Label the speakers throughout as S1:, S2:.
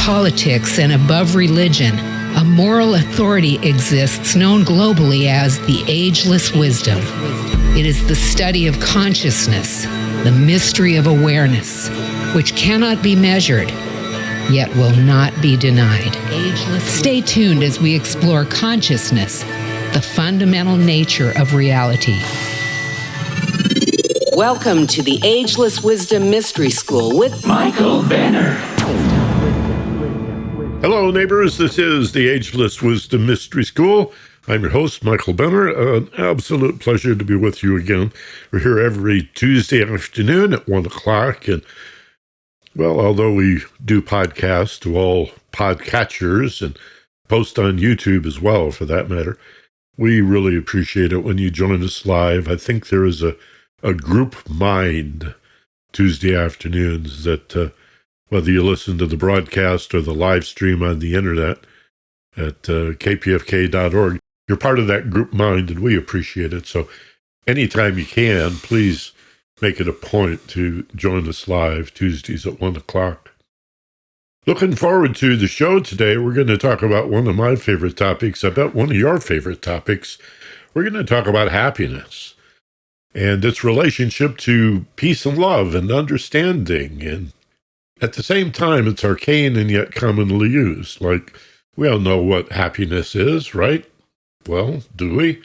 S1: politics and above religion, a moral authority exists known globally as the Ageless Wisdom. It is the study of consciousness, the mystery of awareness, which cannot be measured, yet will not be denied. Stay tuned as we explore consciousness, the fundamental nature of reality. Welcome to the Ageless Wisdom Mystery School with
S2: Michael Benner.
S3: Hello, neighbors. This is the Ageless Wisdom Mystery School. I'm your host, Michael Benner. An absolute pleasure to be with you again. We're here every Tuesday afternoon at 1 o'clock. And, well, although we do podcasts to all podcatchers and post on YouTube as well, for that matter, we really appreciate it when you join us live. I think there is a group mind Tuesday afternoons that whether you listen to the broadcast or the live stream on the internet at kpfk.org, you're part of that group mind, and we appreciate it. So anytime you can, please make it a point to join us live Tuesdays at 1 o'clock. Looking forward to the show today. We're going to talk about one of my favorite topics. I bet one of your favorite topics. We're going to talk about happiness and its relationship to peace and love and understanding. And at the same time, it's arcane and yet commonly used. Like, we all know what happiness is, right? Well, do we?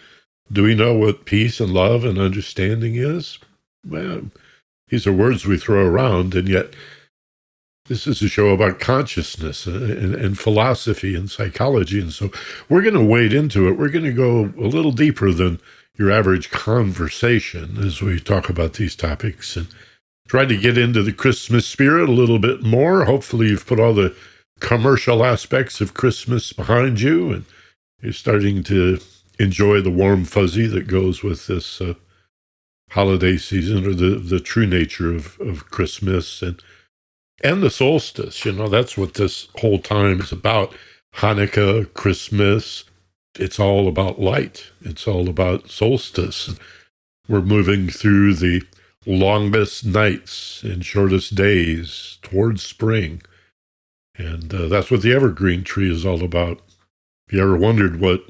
S3: Do we know what peace and love and understanding is? Well, these are words we throw around, and yet this is a show about consciousness and philosophy and psychology. And so we're going to wade into it. We're going to go a little deeper than your average conversation as we talk about these topics and try to get into the Christmas spirit a little bit more. Hopefully you've put all the commercial aspects of Christmas behind you and you're starting to enjoy the warm fuzzy that goes with this holiday season, or the true nature of Christmas and the solstice. You know, that's what this whole time is about. Hanukkah, Christmas, it's all about light. It's all about solstice. We're moving through the longest nights and shortest days towards spring. And that's what the evergreen tree is all about. If you ever wondered what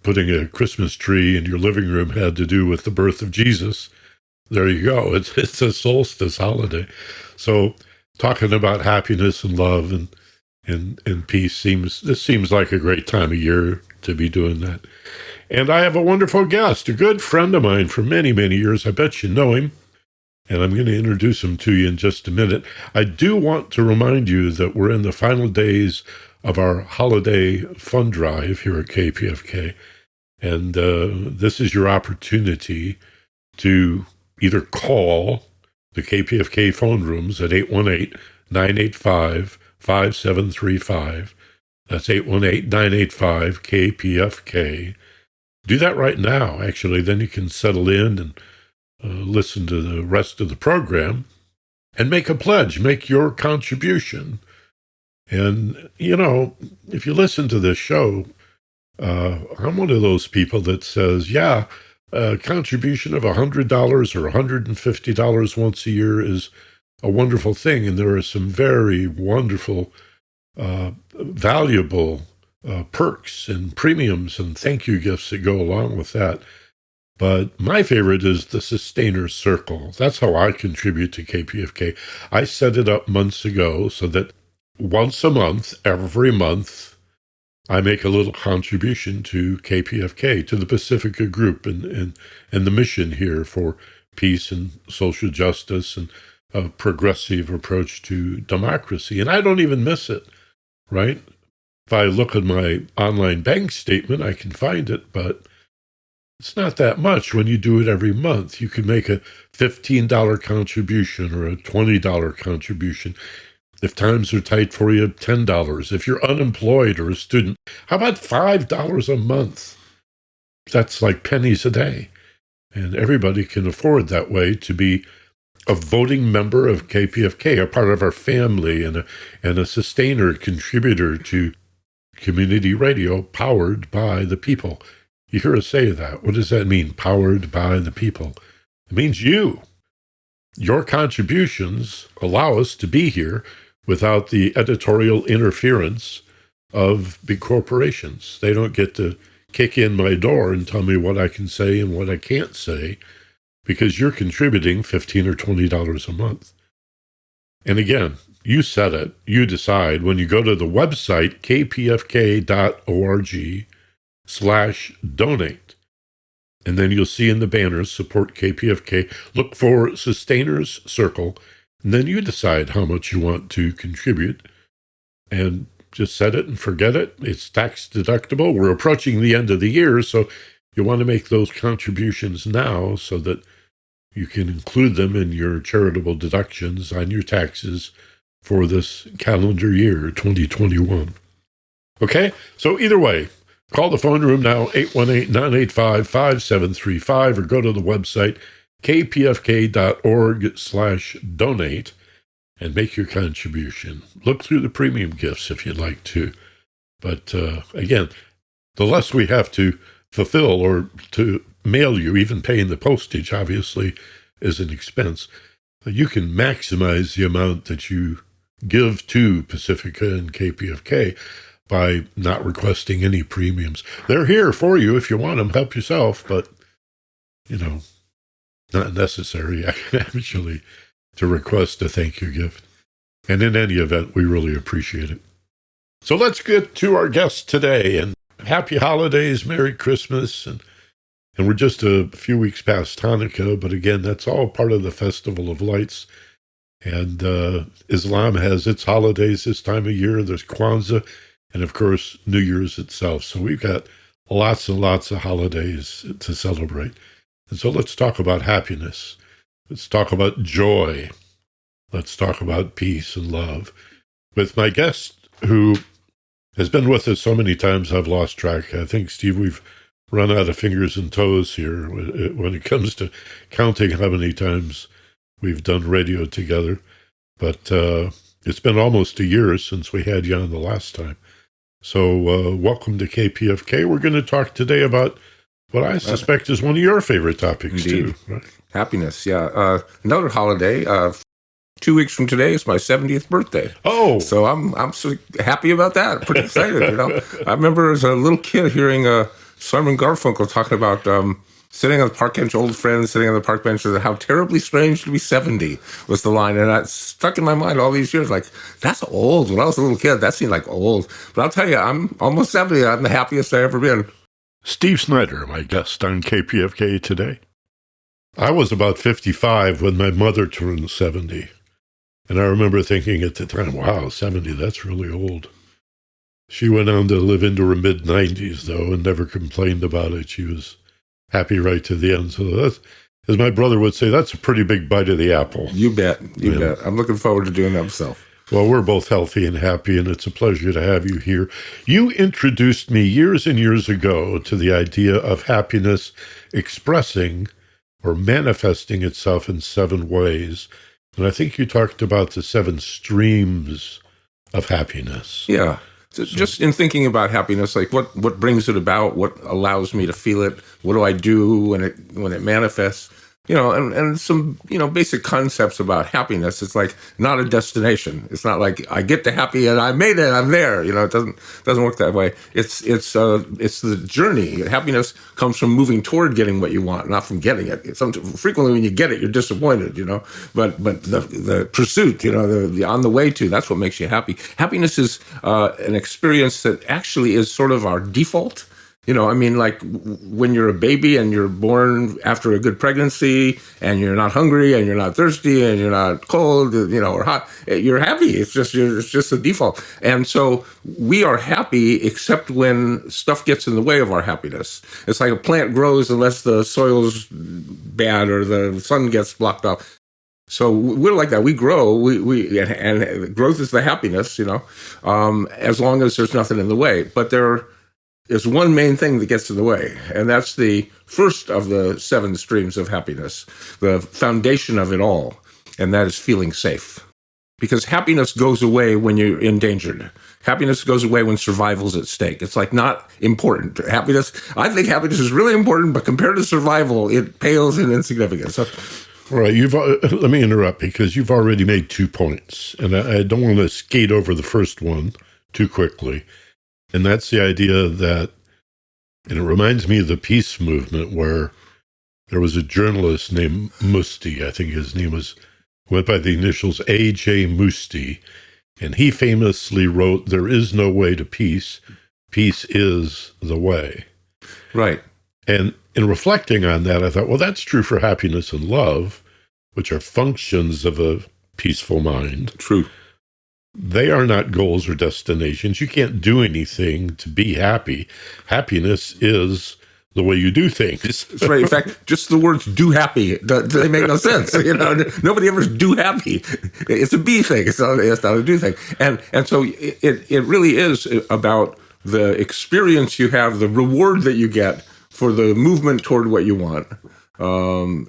S3: putting a Christmas tree in your living room had to do with the birth of Jesus, there you go. It's a solstice holiday. So talking about happiness and love and peace seems like a great time of year to be doing that. And I have a wonderful guest, a good friend of mine for many, many years. I bet you know him. And I'm going to introduce him to you in just a minute. I do want to remind you that we're in the final days of our holiday fund drive here at KPFK. And this is your opportunity to either call the KPFK phone rooms at 818-985-5735. That's 818-985-KPFK. Do that right now, actually. Then you can settle in and listen to the rest of the program and make a pledge, make your contribution. And, you know, if you listen to this show, I'm one of those people that says, yeah, a contribution of $100 or $150 once a year is a wonderful thing. And there are some very wonderful, valuable perks and premiums and thank you gifts that go along with that. But my favorite is the Sustainer Circle. That's how I contribute to KPFK. I set it up months ago so that once a month, every month, I make a little contribution to KPFK, to the Pacifica Group and the mission here for peace and social justice and a progressive approach to democracy. And I don't even miss it, right? If I look at my online bank statement, I can find it, but it's not that much when you do it every month. You can make a $15 contribution or a $20 contribution. If times are tight for you, $10. If you're unemployed or a student, how about $5 a month? That's like pennies a day. And everybody can afford that way to be a voting member of KPFK, a part of our family, and a sustainer, contributor to community radio powered by the people. You hear us say that. What does that mean, powered by the people? It means you. Your contributions allow us to be here without the editorial interference of big corporations. They don't get to kick in my door and tell me what I can say and what I can't say, because you're contributing $15 or $20 a month. And again, you said it, you decide. When you go to the website, kpfk.org/donate, and then you'll see in the banners, support KPFK, look for Sustainers Circle, and then you decide how much you want to contribute, and just set it and forget it. It's tax deductible. We're approaching the end of the year, so you want to make those contributions now so that you can include them in your charitable deductions on your taxes for this calendar year, 2021. Okay? So either way, call the phone room now, 818-985-5735, or go to the website, kpfk.org/donate, and make your contribution. Look through the premium gifts if you'd like to. But again, the less we have to fulfill or to mail you, even paying the postage, obviously, is an expense. You can maximize the amount that you give to Pacifica and KPFK by not requesting any premiums. They're here for you if you want them. Help yourself, but, not necessary, actually, to request a thank you gift. And in any event, we really appreciate it. So let's get to our guest today, and happy holidays, Merry Christmas, and we're just a few weeks past Hanukkah, but again, that's all part of the Festival of Lights. And Islam has its holidays this time of year. There's Kwanzaa, and of course, New Year's itself. So we've got lots and lots of holidays to celebrate. And so let's talk about happiness. Let's talk about joy. Let's talk about peace and love with my guest, who has been with us so many times I've lost track. I think, Steve, we've run out of fingers and toes here when it comes to counting how many times we've done radio together. But it's been almost a year since we had you on the last time. So welcome to KPFK. We're going to talk today about what I suspect is one of your favorite topics,
S2: indeed.
S3: Too. Right?
S2: Happiness, yeah. Another holiday. 2 weeks from today is my 70th birthday.
S3: Oh,
S2: so I'm so happy about that. Pretty excited, I remember as a little kid hearing Simon Garfunkel talking about sitting on the park bench, old friends sitting on the park bench, how terribly strange to be 70 was the line. And that stuck in my mind all these years. Like, that's old. When I was a little kid, that seemed like old. But I'll tell you, I'm almost 70. I'm the happiest I've ever been.
S3: Steve Snyder, my guest on KPFK today. I was about 55 when my mother turned 70. And I remember thinking at the time, wow, 70, that's really old. She went on to live into her mid-90s, though, and never complained about it. She was happy right to the end. So that's, as my brother would say, that's a pretty big bite of the apple.
S2: You bet. You bet. I'm looking forward to doing that myself.
S3: Well, we're both healthy and happy, and it's a pleasure to have you here. You introduced me years and years ago to the idea of happiness expressing or manifesting itself in 7 ways. And I think you talked about the 7 streams of happiness.
S2: Yeah. So just in thinking about happiness, like what brings it about, what allows me to feel it, what do I do when it manifests, and some, basic concepts about happiness. It's like not a destination. It's not like I get to happy and I made it, I'm there. It doesn't work that way. It's the journey. Happiness comes from moving toward getting what you want, not from getting it. Frequently when you get it, you're disappointed, but the pursuit, the on the way to, that's what makes you happy. Happiness is an experience that actually is sort of our default. Like when you're a baby and you're born after a good pregnancy and you're not hungry and you're not thirsty and you're not cold, or hot, you're happy. It's just the default. And so we are happy except when stuff gets in the way of our happiness. It's like a plant grows unless the soil's bad or the sun gets blocked off. So we're like that. We grow. And growth is the happiness, as long as there's nothing in the way. But there's one main thing that gets in the way, and that's the first of the 7 streams of happiness, the foundation of it all, and that is feeling safe. Because happiness goes away when you're endangered. Happiness goes away when survival's at stake. It's like not important. I think happiness is really important, but compared to survival, it pales in insignificance. So
S3: All right, let me interrupt because you've already made 2 points, and I don't want to skate over the first one too quickly. And that's the idea that, and it reminds me of the peace movement where there was a journalist named Musti, I think his name went by the initials A.J. Musti, and he famously wrote, "There is no way to peace. Peace is the way."
S2: Right.
S3: And in reflecting on that, I thought, well, that's true for happiness and love, which are functions of a peaceful mind.
S2: True.
S3: They are not goals or destinations. You can't do anything to be happy. Happiness is the way you do things.
S2: That's right. In fact, just the words "do happy" they make no sense. Nobody ever "do happy." It's a be thing. It's not a do thing. And so it really is about the experience you have, the reward that you get for the movement toward what you want,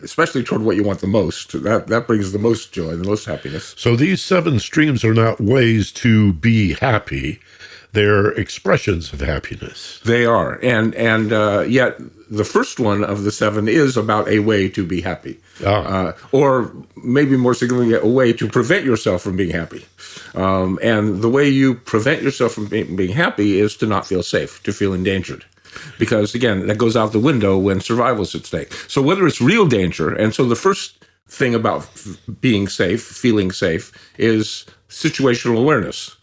S2: especially toward what you want the most. That brings the most joy, the most happiness.
S3: So these 7 streams are not ways to be happy. They're expressions of happiness.
S2: They are. And yet the first one of the 7 is about a way to be happy. Or maybe more significantly, a way to prevent yourself from being happy. And the way you prevent yourself from being happy is to not feel safe, to feel endangered. Because, again, that goes out the window when survival is at stake. So whether it's real danger, and so the first thing about being safe, feeling safe, is situational awareness.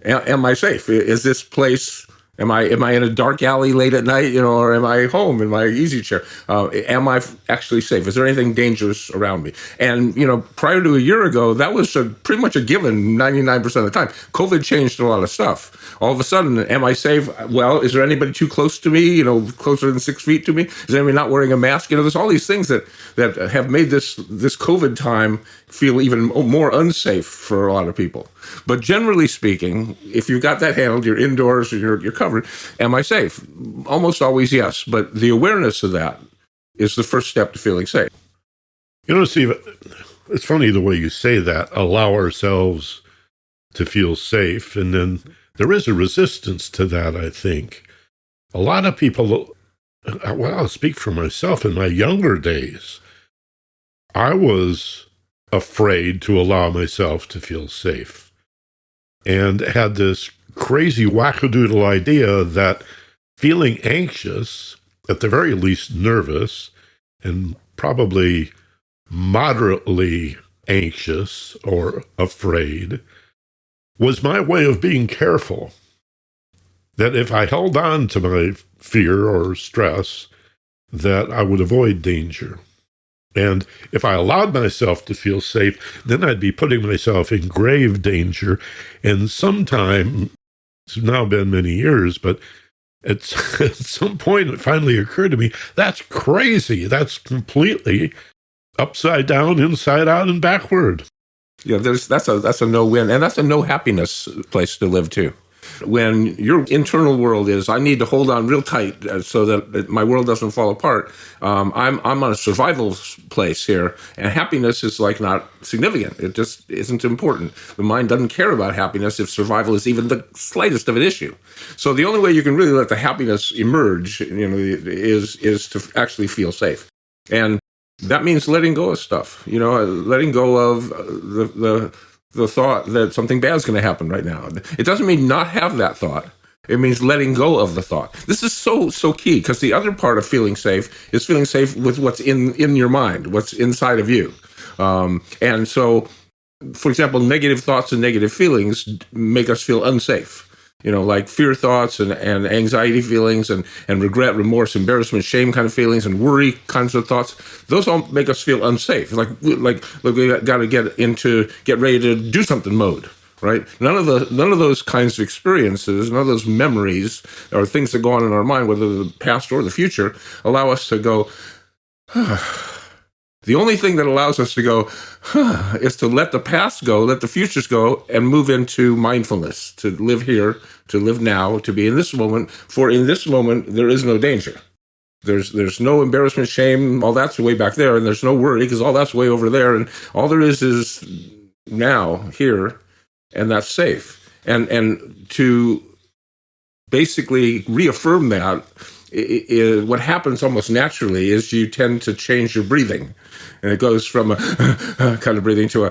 S2: Am I safe? Is this place... Am I in a dark alley late at night, or am I home in my easy chair? Am I actually safe? Is there anything dangerous around me? And, prior to a year ago, that was pretty much a given 99% of the time. COVID changed a lot of stuff. All of a sudden, am I safe? Well, is there anybody too close to me, closer than 6 feet to me? Is anybody not wearing a mask? There's all these things that have made this COVID time feel even more unsafe for a lot of people. But generally speaking, if you've got that handled, you're indoors, you're covered. Am I safe? Almost always yes. But the awareness of that is the first step to feeling safe.
S3: Steve, it's funny the way you say that, allow ourselves to feel safe. And then there is a resistance to that, I think. A lot of people, well, I'll speak for myself. In my younger days, I was afraid to allow myself to feel safe, and had this crazy wackadoodle idea that feeling anxious, at the very least nervous, and probably moderately anxious or afraid, was my way of being careful. That if I held on to my fear or stress, that I would avoid danger. And if I allowed myself to feel safe, then I'd be putting myself in grave danger. And sometime, it's now been many years, but at some point it finally occurred to me, that's crazy. That's completely upside down, inside out, and backward.
S2: Yeah, that's a no-win, and that's a no-happiness place to live too. When your internal world is, I need to hold on real tight so that my world doesn't fall apart. I'm on a survival place here, and happiness is not significant. It just isn't important. The mind doesn't care about happiness if survival is even the slightest of an issue. So the only way you can really let the happiness emerge, is to actually feel safe, and that means letting go of stuff. Letting go of the thought that something bad is going to happen right now. It doesn't mean not have that thought. It means letting go of the thought. This is so key, because the other part of feeling safe is feeling safe with what's in your mind, what's inside of you. And so, for example, negative thoughts and negative feelings make us feel unsafe. Like fear thoughts and anxiety feelings and regret, remorse, embarrassment, shame kind of feelings and worry kinds of thoughts. Those all make us feel unsafe. Like we got to get ready to do something mode, right? None of those kinds of experiences, none of those memories or things that go on in our mind, whether the past or the future, allow us to go, The only thing that allows us to go, is to let the past go, let the futures go, and move into mindfulness, to live here, to live now, to be in this moment. For in this moment, there is no danger. There's no embarrassment, shame, all that's way back there, and there's no worry, because all that's way over there, and all there is now, here, and that's safe. And to basically reaffirm that what happens almost naturally is you tend to change your breathing. And it goes from a kind of breathing to a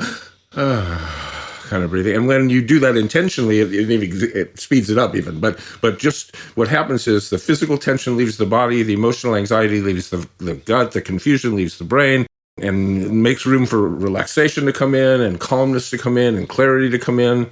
S2: kind of breathing. And when you do that intentionally, it speeds it up even. But just what happens is the physical tension leaves the body, the emotional anxiety leaves the gut, the confusion leaves the brain, and makes room for relaxation to come in and calmness to come in and clarity to come in.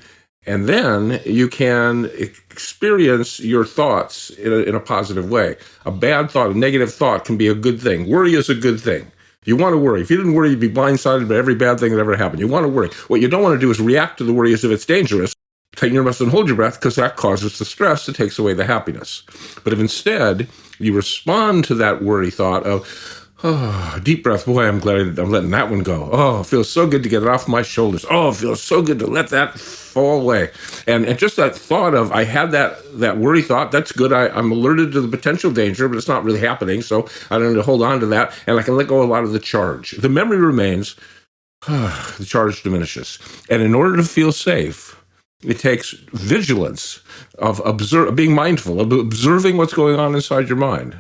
S2: And then you can experience your thoughts in a positive way. A bad thought, a negative thought can be a good thing. Worry is a good thing. You want to worry. If you didn't worry, you'd be blindsided by every bad thing that ever happened. You want to worry. What you don't want to do is react to the worry as if it's dangerous. Take your breath and hold your breath, because that causes the stress that takes away the happiness. But if instead you respond to that worry thought of, oh, deep breath, boy, I'm glad I'm letting that one go. Oh, it feels so good to get it off my shoulders. Oh, it feels so good to let that fall away. And just that thought of, I had that worry thought, that's good. I'm alerted to the potential danger, but it's not really happening. So I don't need to hold on to that. And I can let go a lot of the charge. The memory remains, the charge diminishes. And in order to feel safe, it takes vigilance of being mindful, of observing what's going on inside your mind.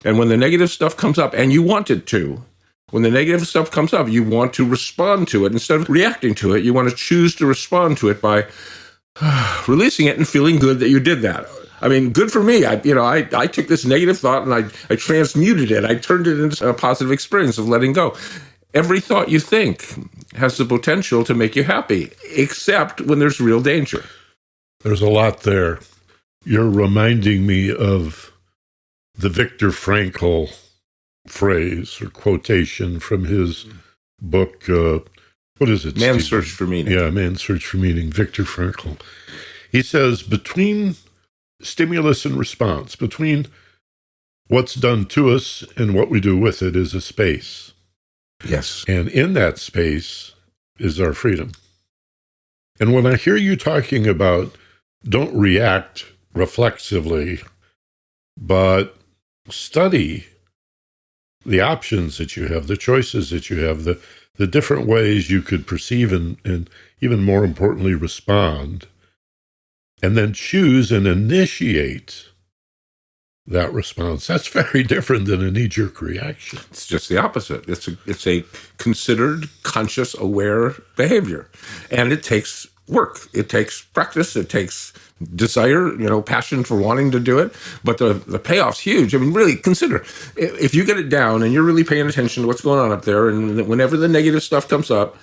S2: And when the negative stuff comes up, and you want it to, when the negative stuff comes up, you want to respond to it. Instead of reacting to it, you want to choose to respond to it by releasing it and feeling good that you did that. I mean, good for me. I took this negative thought and I transmuted it. I turned it into a positive experience of letting go. Every thought you think has the potential to make you happy, except when there's real danger.
S3: There's a lot there. You're reminding me of the Viktor Frankl phrase or quotation from his book, what is it?
S2: Man's Search for Meaning.
S3: Yeah, Man's Search for Meaning, Viktor Frankl. He says, between stimulus and response, between what's done to us and what we do with it is a space.
S2: Yes.
S3: And in that space is our freedom. And when I hear you talking about don't react reflexively, but study the options that you have, the choices that you have, the different ways you could perceive and even more importantly, respond, and then choose and initiate that response. That's very different than a knee-jerk reaction.
S2: It's just the opposite. It's a considered, conscious, aware behavior. And it takes work. It takes practice. It takes desire, passion for wanting to do it. But the payoff's huge. I mean, really consider, if you get it down and you're really paying attention to what's going on up there, and whenever the negative stuff comes up,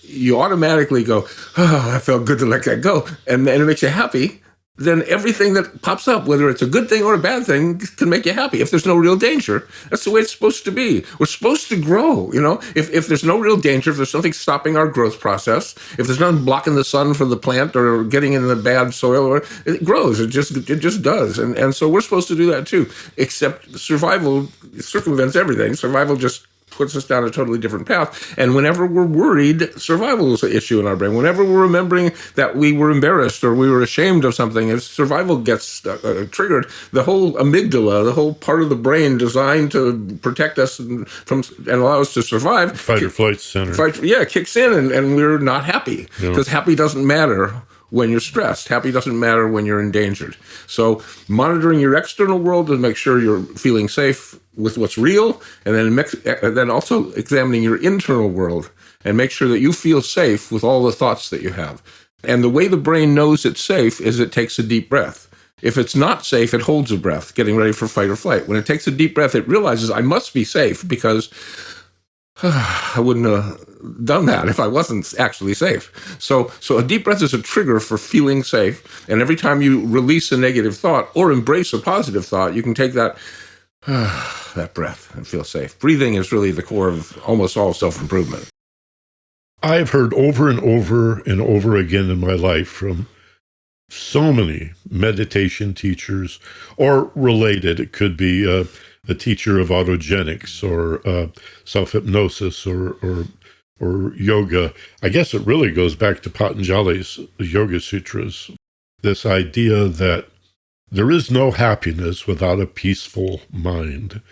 S2: you automatically go, oh, I felt good to let that go. And it makes you happy. Then everything that pops up, whether it's a good thing or a bad thing, can make you happy. If there's no real danger, that's the way it's supposed to be. We're supposed to grow, If there's no real danger, if there's something stopping our growth process, if there's nothing blocking the sun for the plant or getting into the bad soil, it grows. It just does. And so we're supposed to do that too. Except survival circumvents everything. Survival just puts us down a totally different path. And whenever we're worried, survival is an issue in our brain. Whenever we're remembering that we were embarrassed or we were ashamed of something, if survival gets triggered, the whole amygdala, the whole part of the brain designed to protect us and allow us to survive,
S3: fight or flight center,
S2: kicks in, and we're not happy, because happy doesn't matter when you're stressed. Happy doesn't matter when you're endangered. So monitoring your external world to make sure you're feeling safe with what's real, and then also examining your internal world and make sure that you feel safe with all the thoughts that you have. And the way the brain knows it's safe is it takes a deep breath. If it's not safe, it holds a breath, getting ready for fight or flight. When it takes a deep breath, it realizes I must be safe, because I wouldn't have done that if I wasn't actually safe. So a deep breath is a trigger for feeling safe. And every time you release a negative thought or embrace a positive thought, you can take that breath and feel safe. Breathing is really the core of almost all self-improvement.
S3: I've heard over and over and over again in my life from so many meditation teachers, or related. It could be a teacher of autogenics or self-hypnosis or yoga. I guess it really goes back to Patanjali's Yoga Sutras, this idea that there is no happiness without a peaceful mind.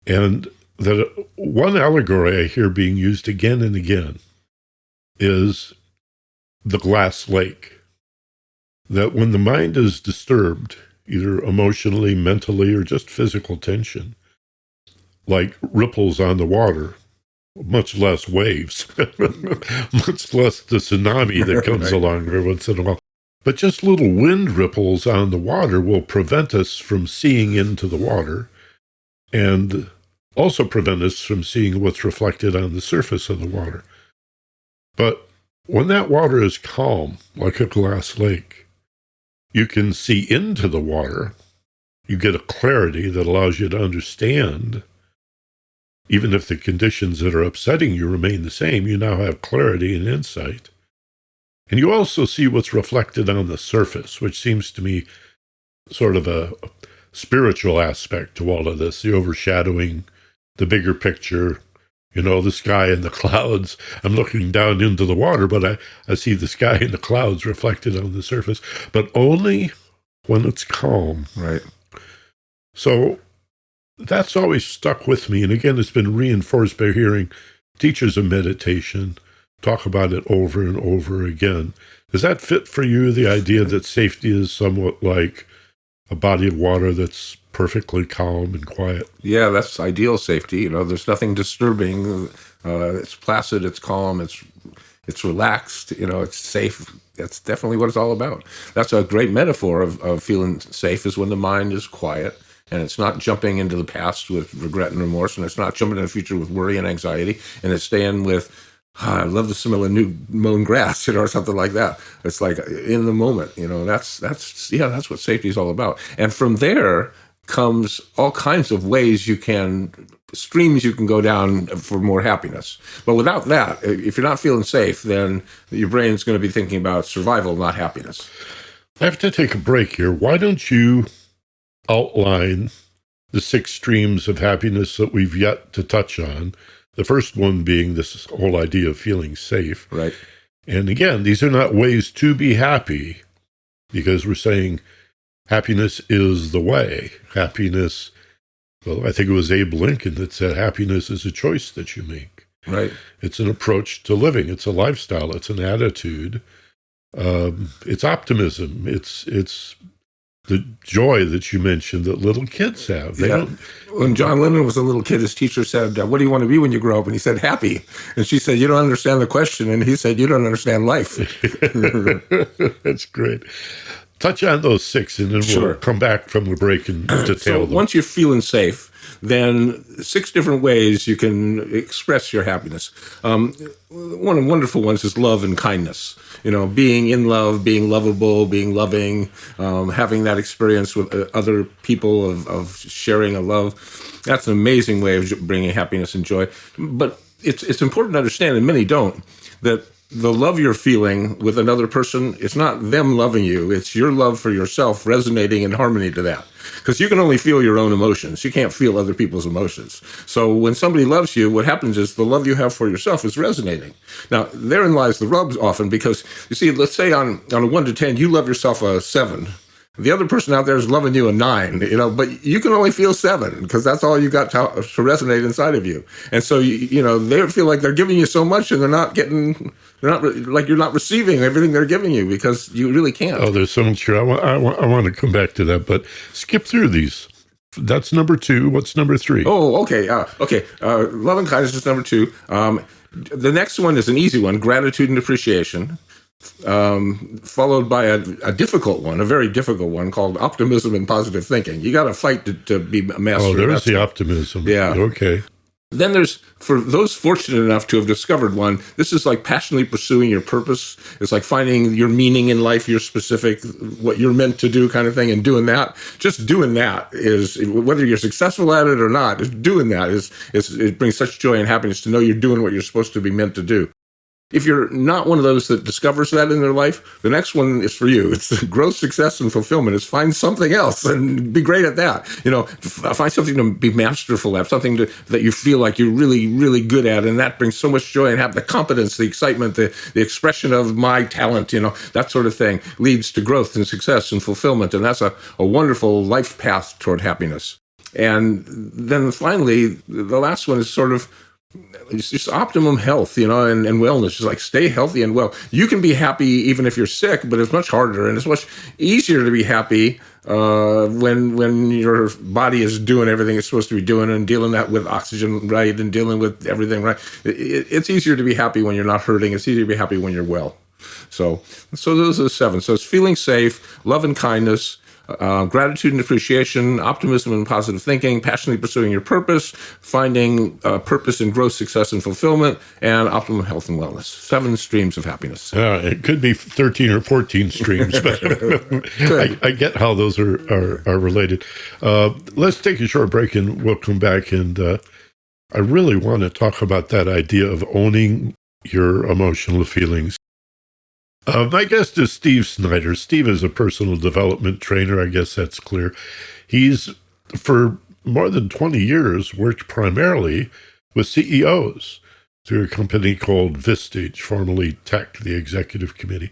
S3: And that one allegory I hear being used again and again is the glass lake. That when the mind is disturbed either emotionally, mentally, or just physical tension, like ripples on the water, much less waves, much less the tsunami that comes along every once in a while. But just little wind ripples on the water will prevent us from seeing into the water and also prevent us from seeing what's reflected on the surface of the water. But when that water is calm, like a glass lake, you can see into the water. You get a clarity that allows you to understand. Even if the conditions that are upsetting you remain the same, you now have clarity and insight. And you also see what's reflected on the surface, which seems to me sort of a spiritual aspect to all of this, the overshadowing, the bigger picture, the sky and the clouds. I'm looking down into the water, but I see the sky and the clouds reflected on the surface, but only when it's calm.
S2: Right.
S3: So that's always stuck with me. And again, it's been reinforced by hearing teachers of meditation talk about it over and over again. Does that fit for you, the idea that safety is somewhat like a body of water that's perfectly calm and quiet?
S2: Yeah, that's ideal safety. There's nothing disturbing. It's placid, it's calm, it's relaxed, it's safe. That's definitely what it's all about. That's a great metaphor of feeling safe, is when the mind is quiet and it's not jumping into the past with regret and remorse, and it's not jumping in the future with worry and anxiety, and it's staying with, I love the smell of new mown grass, or something like that. It's like in the moment, that's what safety is all about. And from there comes all kinds of ways streams you can go down for more happiness. But without that, if you're not feeling safe, then your brain's going to be thinking about survival, not happiness.
S3: I have to take a break here. Why don't you outline the 6 streams of happiness that we've yet to touch on? The first one being this whole idea of feeling safe.
S2: Right.
S3: And again, these are not ways to be happy, because we're saying happiness is the way. Happiness, well, I think it was Abe Lincoln that said happiness is a choice that you make.
S2: Right.
S3: It's an approach to living. It's a lifestyle. It's an attitude. It's optimism. It's the joy that you mentioned that little kids have.
S2: When John Lennon was a little kid, his teacher said, what do you want to be when you grow up? And he said, happy. And she said, you don't understand the question. And he said, you don't understand life.
S3: That's great. Touch on those 6, and then we'll come back from the break and detail them.
S2: Once you're feeling safe, then 6 different ways you can express your happiness. One of the wonderful ones is love and kindness. Being in love, being lovable, being loving, having that experience with other people of sharing a love. That's an amazing way of bringing happiness and joy. But it's important to understand, and many don't, that the love you're feeling with another person, it's not them loving you. It's your love for yourself resonating in harmony to that. Because you can only feel your own emotions. You can't feel other people's emotions. So when somebody loves you, what happens is the love you have for yourself is resonating. Now, therein lies the rub often, because, you see, let's say on a 1 to 10, you love yourself a 7. The other person out there is loving you a 9, but you can only feel 7, because that's all you got to resonate inside of you. And so, they feel like they're giving you so much, and you're not receiving everything they're giving you, because you really can't.
S3: Oh, there's so much here. I want to come back to that, but skip through these. That's number 2. What's number 3?
S2: Oh, okay. Love and kindness is number 2. The next one is an easy one, gratitude and appreciation. Followed by a difficult one, a very difficult one called optimism and positive thinking. You got to fight to be a master.
S3: Oh, there's the optimism.
S2: Yeah.
S3: Okay.
S2: Then there's, for those fortunate enough to have discovered one, this is like passionately pursuing your purpose. It's like finding your meaning in life, your specific, what you're meant to do kind of thing, and doing that. Just doing that is, whether you're successful at it or not, doing that it brings such joy and happiness to know you're doing what you're supposed to be meant to do. If you're not one of those that discovers that in their life, the next one is for you. It's growth, success, and fulfillment. It's find something else and be great at that. Find something to be masterful at, something that you feel like you're really, really good at, and that brings so much joy, and have the competence, the excitement, the expression of my talent, that sort of thing leads to growth and success and fulfillment, and that's a wonderful life path toward happiness. And then finally, the last one is sort of, it's just optimum health, and wellness. Just like stay healthy and well. You can be happy even if you're sick, but it's much harder, and it's much easier to be happy when your body is doing everything it's supposed to be doing and dealing that with oxygen right and dealing with everything right. It's easier to be happy when you're not hurting. It's easier to be happy when you're well. So those are the 7. So it's feeling safe, love and kindness, gratitude and appreciation, optimism and positive thinking, passionately pursuing your purpose, finding purpose in growth, success, and fulfillment, and optimum health and wellness. 7 streams of happiness.
S3: It could be 13 or 14 streams, but I get how those are related. Let's take a short break and we'll come back. And I really want to talk about that idea of owning your emotional feelings. My guest is Steve Snyder. Steve is a personal development trainer. I guess that's clear. He's, for more than 20 years, worked primarily with CEOs through a company called Vistage, formerly Tech, the executive committee.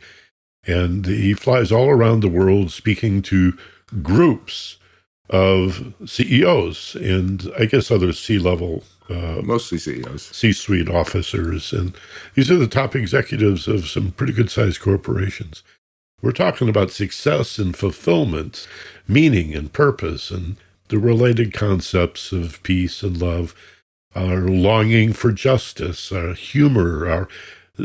S3: And he flies all around the world speaking to groups of CEOs and I guess other C-level
S2: mostly CEOs,
S3: C-suite officers, and these are the top executives of some pretty good-sized corporations. We're talking about success and fulfillment, meaning and purpose, and the related concepts of peace and love, our longing for justice, our humor, our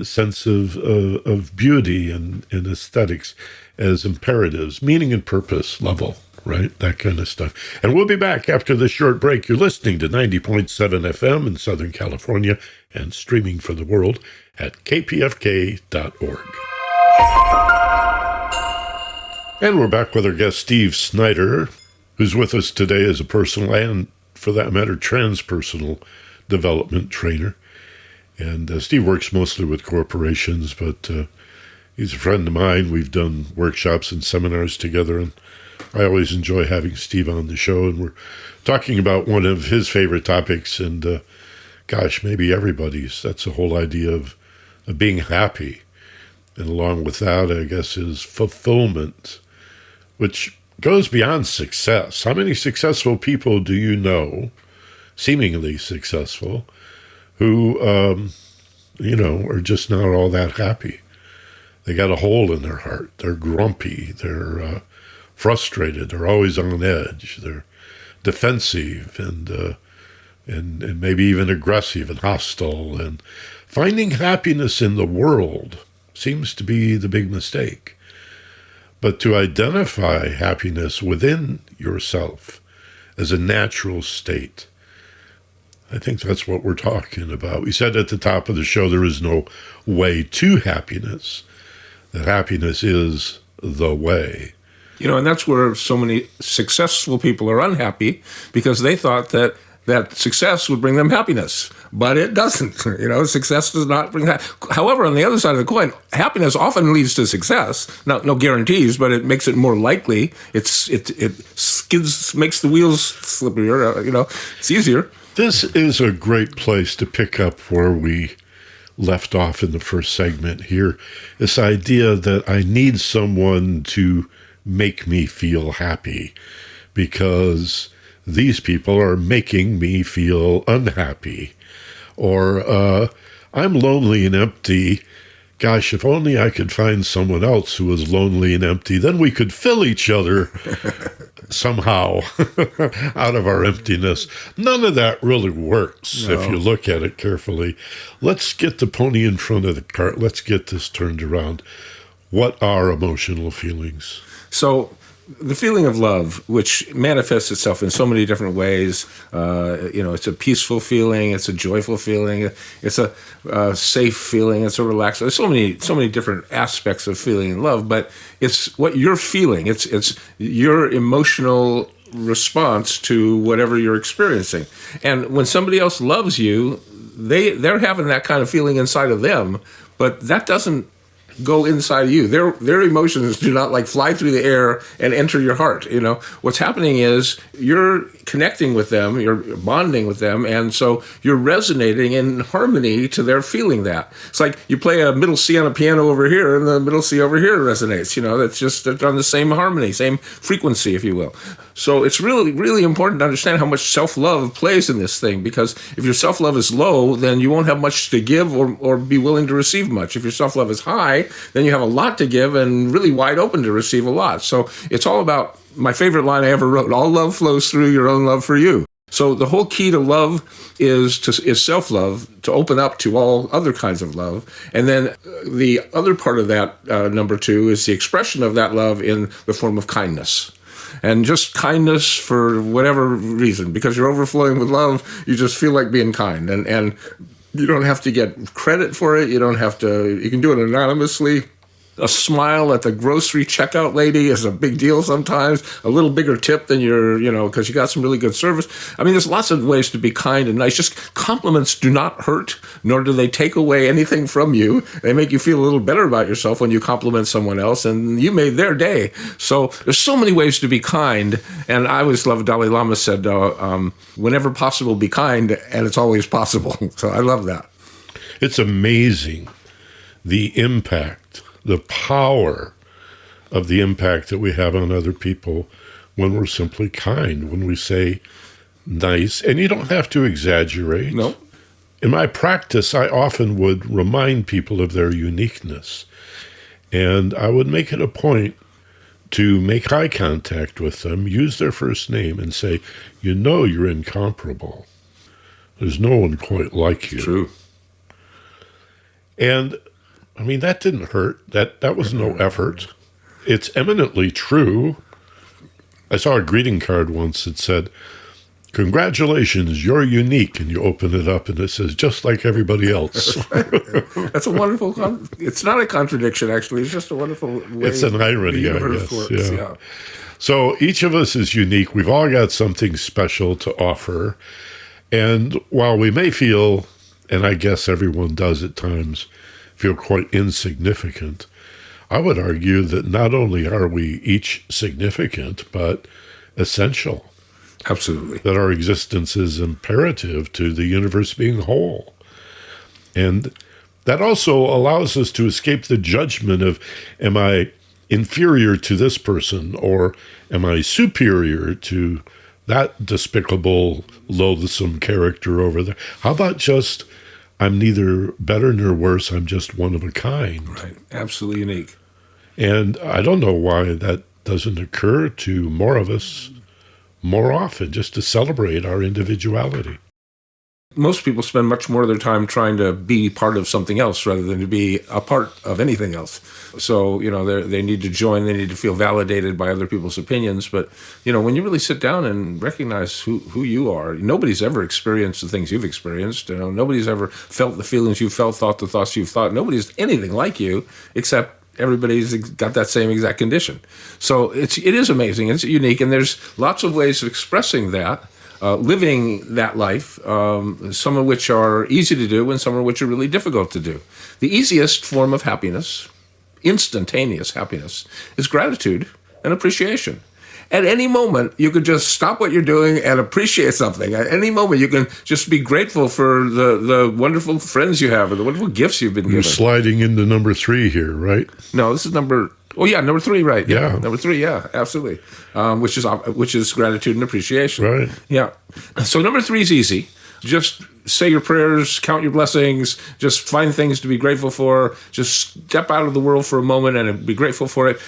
S3: sense of beauty and aesthetics as imperatives, meaning and purpose level. Right? That kind of stuff. And we'll be back after this short break. You're listening to 90.7 FM in Southern California and streaming for the world at kpfk.org. And we're back with our guest, Steve Snyder, who's with us today as a personal and, for that matter, transpersonal development trainer. And Steve works mostly with corporations, but he's a friend of mine. We've done workshops and seminars together, and I always enjoy having Steve on the show, and we're talking about one of his favorite topics, and maybe everybody's. That's the whole idea of being happy. And along with that, I guess, is fulfillment, which goes beyond success. How many successful people do you know, seemingly successful, who, are just not all that happy? They got a hole in their heart. They're grumpy. They're frustrated. They're always on edge. They're defensive and maybe even aggressive and hostile. And finding happiness in the world seems to be the big mistake. But to identify happiness within yourself as a natural state, I think that's what we're talking about. We said at the top of the show, there is no way to happiness. That happiness is the way.
S2: And that's where so many successful people are unhappy, because they thought that success would bring them happiness, but it doesn't. Success does not bring that. However, on the other side of the coin, happiness often leads to success. Now, no guarantees, but it makes it more likely. It makes the wheels slipperier. It's easier.
S3: This is a great place to pick up where we left off in the first segment here. This idea that I need someone to make me feel happy because these people are making me feel unhappy. Or I'm lonely and empty. Gosh, if only I could find someone else who was lonely and empty, then we could fill each other somehow out of our emptiness. None of that really works if you look at it carefully. Let's get the pony in front of the cart. Let's get this turned around. What are emotional feelings?
S2: So the feeling of love, which manifests itself in so many different ways, it's a peaceful feeling, it's a joyful feeling, it's a safe feeling, it's a relaxed. There's so many different aspects of feeling in love, but it's what you're feeling. It's your emotional response to whatever you're experiencing. And when somebody else loves you, they're having that kind of feeling inside of them, but that doesn't go inside of you. Their emotions do not fly through the air and enter your heart. What's happening is you're connecting with them, you're bonding with them, and so you're resonating in harmony to their feeling that. It's like you play a middle C on a piano over here, and the middle C over here resonates. That's just they're on the same harmony, same frequency, if you will. So it's really, really important to understand how much self-love plays in this thing, because if your self-love is low, then you won't have much to give or be willing to receive much. If your self-love is high, then you have a lot to give and really wide open to receive a lot. So it's all about my favorite line I ever wrote, all love flows through your own love for you. So the whole key to love is self-love, to open up to all other kinds of love. And then the other part of that, number 2, is the expression of that love in the form of kindness. And just kindness for whatever reason, because you're overflowing with love, you just feel like being kind. And you don't have to get credit for it. You can do it anonymously. A smile at the grocery checkout lady is a big deal sometimes. A little bigger tip than because you got some really good service. I mean, there's lots of ways to be kind and nice. Just compliments do not hurt, nor do they take away anything from you. They make you feel a little better about yourself when you compliment someone else, and you made their day. So there's so many ways to be kind. And I always love Dalai Lama said, whenever possible, be kind, and it's always possible. So I love that.
S3: It's amazing the impact, the power of the impact that we have on other people when we're simply kind, when we say nice. And you don't have to exaggerate.
S2: No.
S3: In my practice, I often would remind people of their uniqueness. And I would make it a point to make eye contact with them, use their first name, and say, you're incomparable. There's no one quite like you.
S2: True.
S3: And I mean, that didn't hurt. That was no effort. It's eminently true. I saw a greeting card once that said, "Congratulations, you're unique." And you open it up and it says, "Just like everybody else."
S2: That's a wonderful, it's not a contradiction, actually. It's just a wonderful way.
S3: It's an irony, I guess. Yeah. So each of us is unique. We've all got something special to offer. And while we may feel, and I guess everyone does at times, feel quite insignificant, I would argue that not only are we each significant, but essential.
S2: Absolutely.
S3: That our existence is imperative to the universe being whole. And that also allows us to escape the judgment of, am I inferior to this person, or am I superior to that despicable, loathsome character over there? How about just, I'm neither better nor worse, I'm just one of a kind.
S2: Right, absolutely unique.
S3: And I don't know why that doesn't occur to more of us more often, just to celebrate our individuality.
S2: Most people spend much more of their time trying to be part of something else rather than to be a part of anything else. So, they need to join, they need to feel validated by other people's opinions. But, when you really sit down and recognize who you are, nobody's ever experienced the things you've experienced. Nobody's ever felt the feelings you've felt, thought the thoughts you've thought. Nobody's anything like you, except everybody's got that same exact condition. So it is amazing. It's unique. And there's lots of ways of expressing that. Living that life, some of which are easy to do and some of which are really difficult to do. The easiest form of happiness, instantaneous happiness, is gratitude and appreciation. At any moment, you could just stop what you're doing and appreciate something. At any moment, you can just be grateful for the wonderful friends you have or the wonderful gifts you've been given.
S3: You're sliding into number 3 here, right?
S2: No, this is number 3, right?
S3: Yeah.
S2: Number 3, yeah, absolutely. Which is gratitude and appreciation.
S3: Right.
S2: Yeah. So number 3 is easy. Just say your prayers, count your blessings, just find things to be grateful for. Just step out of the world for a moment and be grateful for it.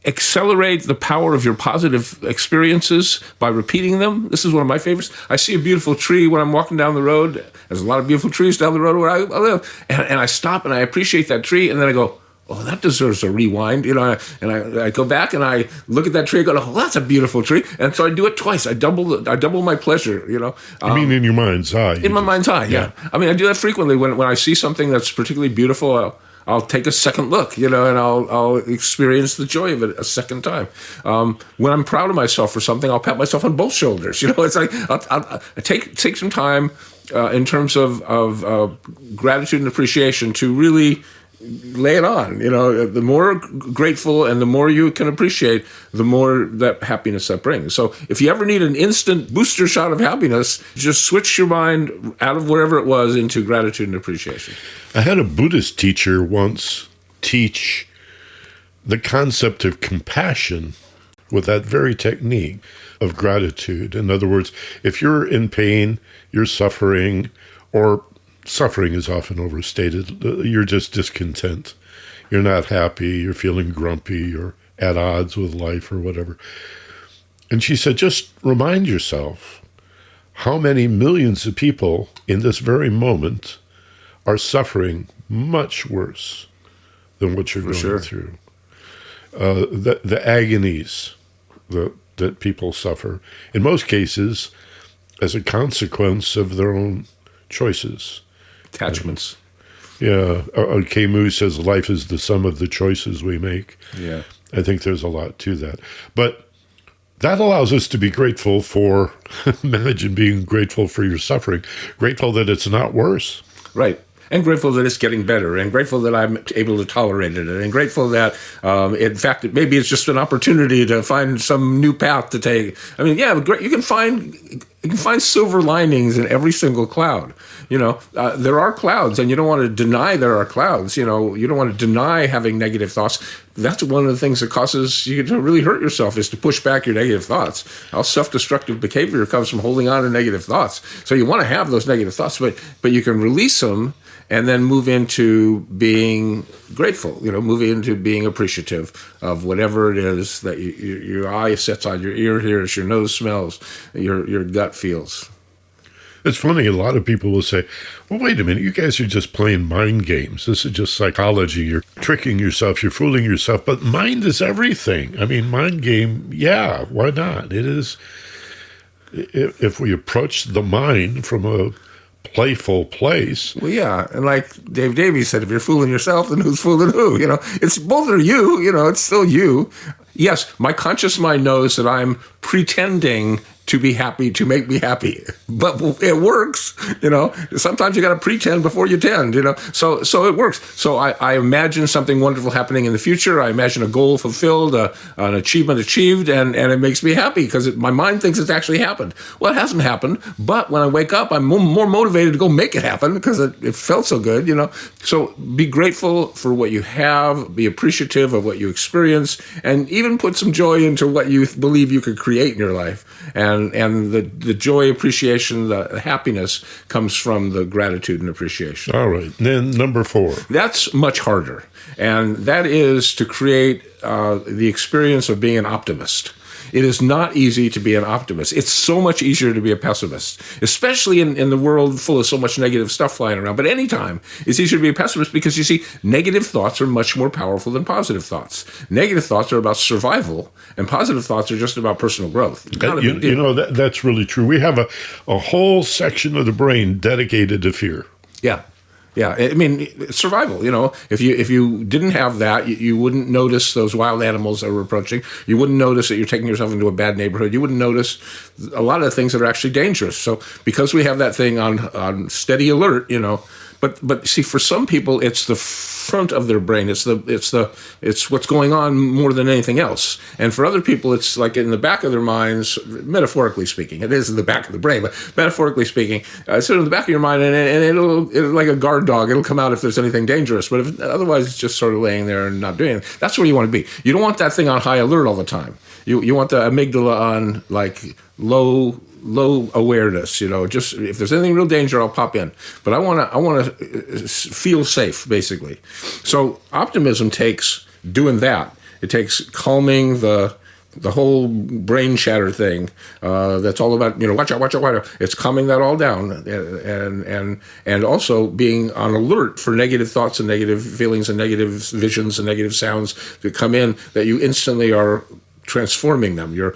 S2: Accelerate the power of your positive experiences by repeating them. This is one of my favorites. I see a beautiful tree when I'm walking down the road. There's a lot of beautiful trees down the road where I live. And I stop and I appreciate that tree. And then I go, oh, that deserves a rewind. And I go back and I look at that tree and go, oh, that's a beautiful tree. And so I do it twice. I double my pleasure,
S3: I mean, in your mind's eye.
S2: In my mind's eye, yeah. I mean, I do that frequently. When I see something that's particularly beautiful, I'll take a second look, and I'll experience the joy of it a second time. When I'm proud of myself for something, I'll pat myself on both shoulders. It's like I'll take some time in terms of gratitude and appreciation to really lay it on. The more grateful and the more you can appreciate, the more that happiness that brings. So if you ever need an instant booster shot of happiness, just switch your mind out of wherever it was into gratitude and appreciation.
S3: I had a Buddhist teacher once teach the concept of compassion with that very technique of gratitude. In other words, if you're in pain, you're suffering, or suffering is often overstated, you're just discontent. You're not happy, you're feeling grumpy, or at odds with life or whatever. And she said, just remind yourself how many millions of people in this very moment are suffering much worse than what you're going through. The agonies that people suffer, in most cases, as a consequence of their own choices.
S2: Attachments.
S3: Camus says life is the sum of the choices we make.
S2: Yeah.
S3: I think there's a lot to that. But that allows us to be grateful for, imagine being grateful for your suffering, grateful that it's not worse.
S2: Right. And grateful that it's getting better, and grateful that I'm able to tolerate it, and grateful that, in fact, maybe it's just an opportunity to find some new path to take. I mean, yeah, great. You can find silver linings in every single cloud. There are clouds, and you don't want to deny there are clouds. You don't want to deny having negative thoughts. That's one of the things that causes you to really hurt yourself, is to push back your negative thoughts. How self-destructive behavior comes from holding on to negative thoughts. So you want to have those negative thoughts, but you can release them and then move into being grateful, move into being appreciative of whatever it is that your eye sets on, your ear hears, your nose smells, your gut feels.
S3: It's funny, a lot of people will say, well, wait a minute, you guys are just playing mind games. This is just psychology. You're tricking yourself, you're fooling yourself. But mind is everything. I mean, mind game, yeah, why not? It is, if we approach the mind from a playful place.
S2: Well, yeah, and like Dave Davies said, if you're fooling yourself, then who's fooling who? It's both are you. It's still you. Yes, my conscious mind knows that I'm pretending to be happy to make me happy, but it works. Sometimes you got to pretend before you tend. So it works. So I imagine something wonderful happening in the future. I imagine a goal fulfilled, an achievement achieved, and it makes me happy because my mind thinks it's actually happened. Well, it hasn't happened, but when I wake up, I'm more motivated to go make it happen because it felt so good. So be grateful for what you have, be appreciative of what you experience, and even put some joy into what you believe you could create in your life. And the joy, appreciation, the happiness comes from the gratitude and appreciation.
S3: All right. Then number 4.
S2: That's much harder. And that is to create the experience of being an optimist. It is not easy to be an optimist. It's so much easier to be a pessimist, especially in the world full of so much negative stuff flying around. But anytime, it's easier to be a pessimist because, you see, negative thoughts are much more powerful than positive thoughts. Negative thoughts are about survival, and positive thoughts are just about personal growth.
S3: That's really true. We have a whole section of the brain dedicated to fear.
S2: Yeah. Yeah, I mean, survival, if you didn't have that, you wouldn't notice those wild animals that were approaching. You wouldn't notice that you're taking yourself into a bad neighborhood. You wouldn't notice a lot of the things that are actually dangerous. So because we have that thing on steady alert, But see, for some people, it's the front of their brain. It's what's going on more than anything else. And for other people, it's like in the back of their minds, metaphorically speaking. It is in the back of the brain, but metaphorically speaking, it's sort of in the back of your mind, and it'll like a guard dog. It'll come out if there's anything dangerous. But otherwise, it's just sort of laying there and not doing it. That's where you want to be. You don't want that thing on high alert all the time. You want the amygdala on like low awareness, just if there's anything real danger, I'll pop in. But I want to feel safe, basically. So optimism takes doing that. It takes calming the whole brain chatter thing. That's all about watch out. It's calming that all down, and also being on alert for negative thoughts and negative feelings and negative visions and negative sounds that come in that you instantly are transforming them. You're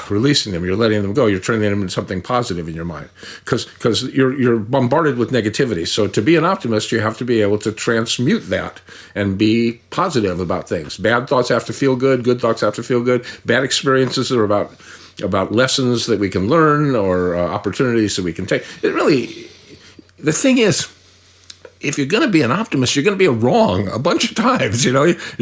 S2: releasing them. You're letting them go. You're turning them into something positive in your mind because you're bombarded with negativity. So to be an optimist, you have to be able to transmute that and be positive about things. Bad thoughts have to feel good. Good thoughts have to feel good. Bad experiences are about lessons that we can learn or opportunities that we can take. The thing is, if you're going to be an optimist, you're going to be wrong a bunch of times. You're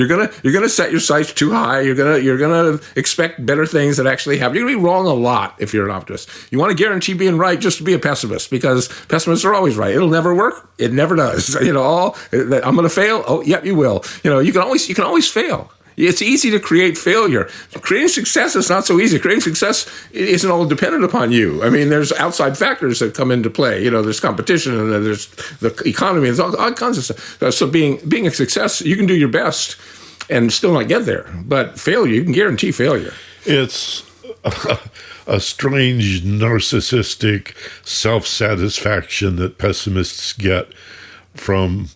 S2: going to set your sights too high. You're going to expect better things that actually happen. You're going to be wrong a lot if you're an optimist. You want to guarantee being right, just to be a pessimist, because pessimists are always right. It'll never work. It never does. I'm going to fail. Oh, yep, you will. You can always fail. It's easy to create failure. Creating success is not so easy. Creating success isn't all dependent upon you. I mean, there's outside factors that come into play. There's competition and there's the economy. There's all kinds of stuff. So being a success, you can do your best and still not get there. But failure, you can guarantee failure.
S3: It's a strange narcissistic self-satisfaction that pessimists get from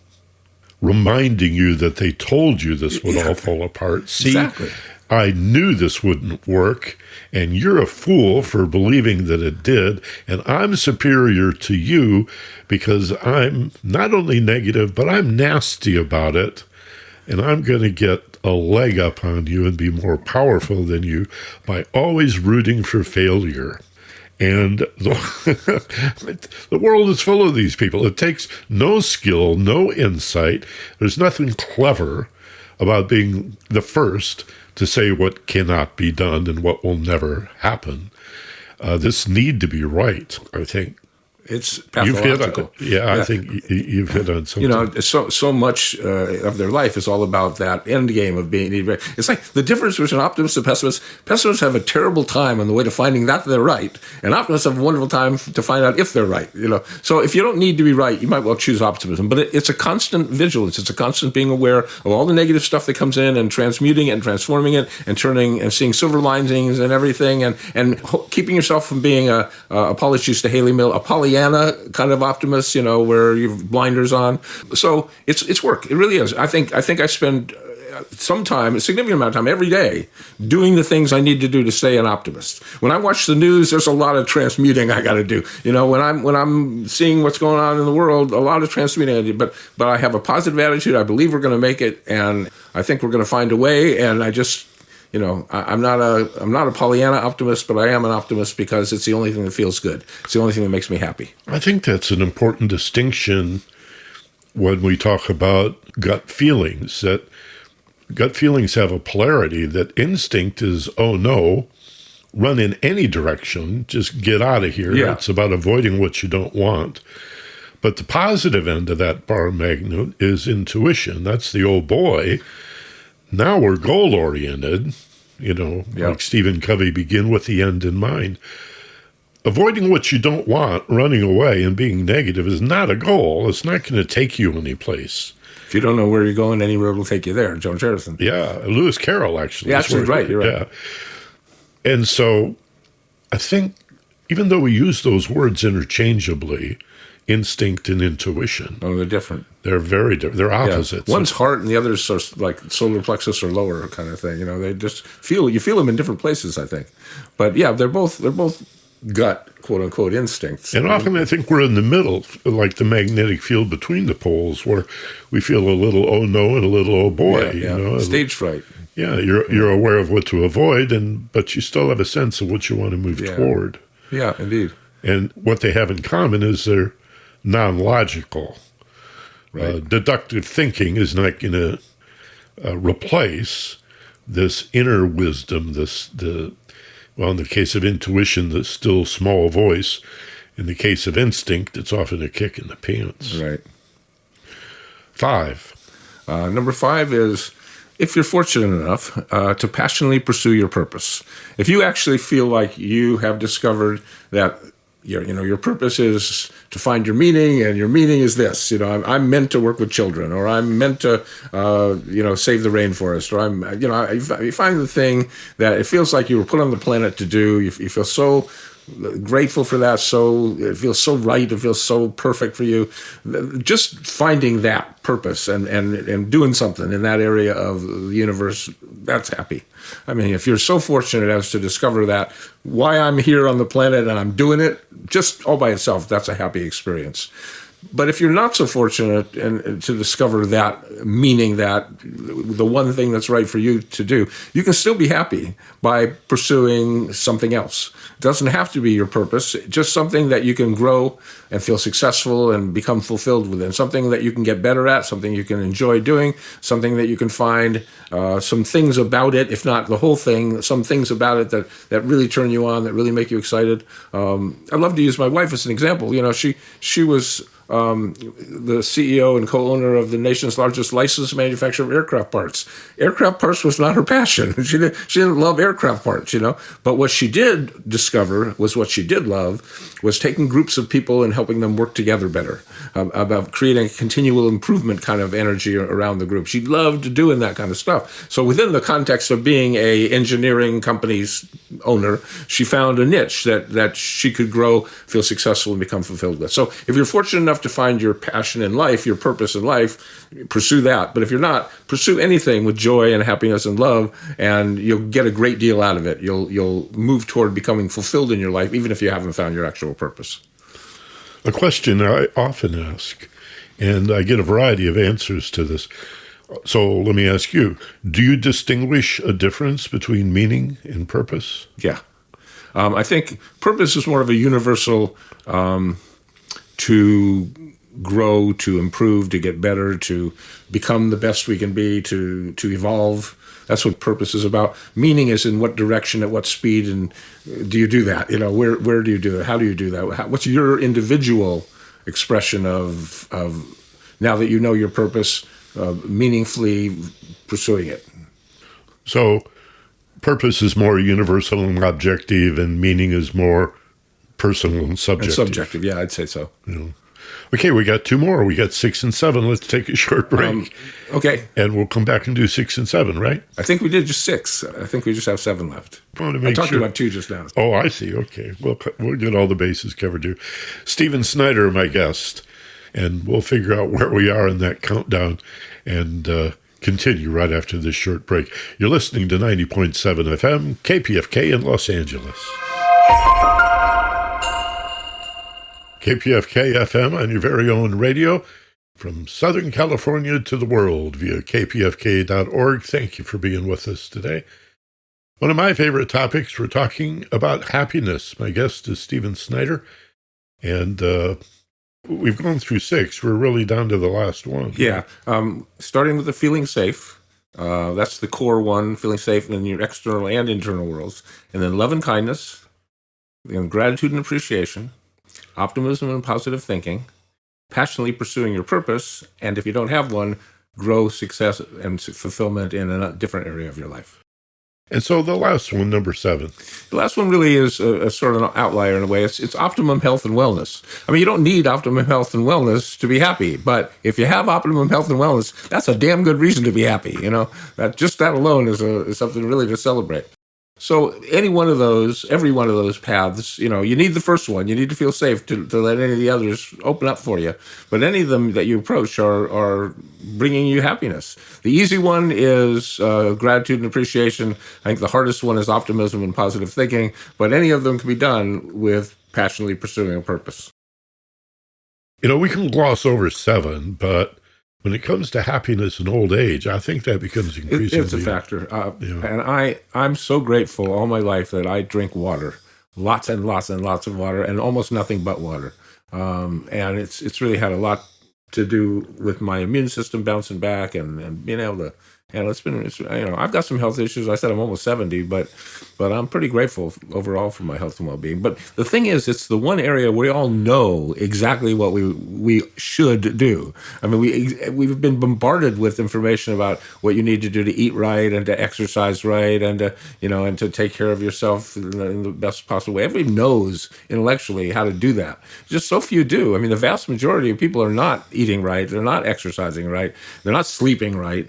S3: reminding you that they told you this would all fall apart. See,
S2: exactly.
S3: I knew this wouldn't work, and you're a fool for believing that it did, and I'm superior to you because I'm not only negative, but I'm nasty about it, and I'm going to get a leg up on you and be more powerful than you by always rooting for failure. And the world is full of these people. It takes no skill, no insight. There's nothing clever about being the first to say what cannot be done and what will never happen. This need to be right, I think.
S2: It's pathological.
S3: I think you've hit on something.
S2: You know, so much of their life is all about that end game of being. It's like the difference between optimists and pessimists. Pessimists have a terrible time on the way to finding that they're right, and optimists have a wonderful time to find out if they're right. You know, so if you don't need to be right, you might well choose optimism. But it's a constant vigilance. It's a constant being aware of all the negative stuff that comes in and transmuting it and transforming it and turning and seeing silver linings and everything, and keeping yourself from being apologies to Haley Mill, a Pollyanna kind of optimist, you know, where you've blinders on. So it's work. It really is. I think I spend some time, a significant amount of time every day doing the things I need to do to stay an optimist. When I watch the news, there's a lot of transmuting I got to do. You know, when I'm seeing what's going on in the world, a lot of transmuting I do. But I have a positive attitude. I believe we're going to make it, and I think we're going to find a way. And I just, you know, I'm not a Pollyanna optimist, but I am an optimist because it's the only thing that feels good. It's the only thing that makes me happy.
S3: I think that's an important distinction when we talk about gut feelings, that gut feelings have a polarity, that instinct is, oh no, run in any direction, just get out of here.
S2: Yeah.
S3: It's about avoiding what you don't want. But the positive end of that bar magnet is intuition. That's the old boy. Now we're goal-oriented, you know, like Stephen Covey, begin with the end in mind. Avoiding what you don't want, running away and being negative is not a goal. It's not going to take you anyplace.
S2: If you don't know where you're going, any road will take you there. Joan Jefferson.
S3: Yeah, Lewis Carroll, actually.
S2: Yeah, actually, right. You're right.
S3: Yeah. And so I think even though we use those words interchangeably, instinct and intuition.
S2: Oh, they're different.
S3: They're very different. They're opposites.
S2: Yeah. One's heart and the other's sort of like solar plexus or lower kind of thing. You know, they just you feel them in different places, I think. But yeah, they're both gut, quote unquote, instincts.
S3: And often I think we're in the middle, like the magnetic field between the poles, where we feel a little oh no and a little oh boy.
S2: Yeah.
S3: You know?
S2: Stage fright.
S3: Yeah, you're aware of what to avoid, but you still have a sense of what you want to move toward.
S2: Yeah, indeed.
S3: And what they have in common is they're non-logical.
S2: Right.
S3: Deductive thinking is not going to replace this inner wisdom, in the case of intuition, the still small voice. In the case of instinct, it's often a kick in the pants.
S2: Right.
S3: 5.
S2: Number 5 is, if you're fortunate enough to passionately pursue your purpose. If you actually feel like you have discovered that your purpose is to find your meaning, and your meaning is this. You know, I'm meant to work with children, or I'm meant to, save the rainforest, or you find the thing that it feels like you were put on the planet to do. You feel so grateful for that. So it feels so right. It feels so perfect for you. Just finding that purpose and doing something in that area of the universe, that's happy. I mean, if you're so fortunate as to discover that, why I'm here on the planet and I'm doing it, just all by itself, that's a happy experience. But if you're not so fortunate and to discover that meaning, that the one thing that's right for you to do, you can still be happy by pursuing something else. It doesn't have to be your purpose, just something that you can grow and feel successful and become fulfilled within, something that you can get better at, something you can enjoy doing, something that you can find some things about it, if not the whole thing, some things about it that really turn you on, that really make you excited. I love to use my wife as an example. You know, she was the CEO and co-owner of the nation's largest licensed manufacturer of aircraft parts. Aircraft parts was not her passion. She didn't love aircraft parts, But what she did discover was what she did love was taking groups of people and helping them work together better, about creating a continual improvement kind of energy around the group. She loved doing that kind of stuff. So within the context of being a engineering company's owner, she found a niche that she could grow, feel successful, and become fulfilled with. So if you're fortunate enough to find your passion in life, your purpose in life, pursue that. But if you're not, pursue anything with joy and happiness and love, and you'll get a great deal out of it. You'll move toward becoming fulfilled in your life, even if you haven't found your actual purpose.
S3: A question I often ask, and I get a variety of answers to this. So let me ask you, do you distinguish a difference between meaning and purpose?
S2: Yeah. I think purpose is more of a universal to grow, to improve, to get better, to become the best we can be, to evolve. That's what purpose is about. Meaning is in what direction, at what speed, and do you do that? Where do you do it? How do you do that? What's your individual expression of now that you know your purpose, meaningfully pursuing it?
S3: So purpose is more universal and objective, and meaning is more personal and subjective.
S2: And subjective, yeah, I'd say so.
S3: Okay, we got two more. We got 6 and 7. Let's take a short break.
S2: Okay.
S3: And we'll come back and do 6 and 7, right?
S2: I think we did just 6. I think we just have 7 left.
S3: I
S2: talked about 2 just now.
S3: Oh, I see. Okay. We'll get all the bases covered here. Stephen Snyder, my guest, and we'll figure out where we are in that countdown and continue right after this short break. You're listening to 90.7 FM, KPFK in Los Angeles. KPFK FM on your very own radio from Southern California to the world via kpfk.org. Thank you for being with us today. One of my favorite topics, we're talking about happiness. My guest is Stephen Snyder, and we've gone through 6. We're really down to the last one.
S2: Yeah. Starting with the feeling safe. That's the core one, feeling safe in your external and internal worlds. And then love and kindness, and gratitude and appreciation, optimism and positive thinking, passionately pursuing your purpose, and if you don't have one, grow success and fulfillment in a different area of your life.
S3: And so the last one, number 7.
S2: The last one really is a sort of an outlier in a way. It's optimum health and wellness. I mean, you don't need optimum health and wellness to be happy, but if you have optimum health and wellness, that's a damn good reason to be happy. That alone is something really to celebrate. So every one of those paths, you need the first one. You need to feel safe to let any of the others open up for you. But any of them that you approach are bringing you happiness. The easy one is gratitude and appreciation. I think the hardest one is optimism and positive thinking. But any of them can be done with passionately pursuing a purpose.
S3: We can gloss over 7, but when it comes to happiness in old age, I think that becomes increasingly...
S2: It's a factor. And I'm so grateful all my life that I drink water, lots and lots and lots of water, and almost nothing but water. And it's really had a lot to do with my immune system bouncing back and being able to... And I've got some health issues. I said I'm almost 70, but I'm pretty grateful overall for my health and well-being. But the thing is, it's the one area we all know exactly what we should do. I mean, we've been bombarded with information about what you need to do to eat right and to exercise right and to take care of yourself in the best possible way. Everybody knows intellectually how to do that. Just so few do. I mean, the vast majority of people are not eating right. They're not exercising right. They're not sleeping right.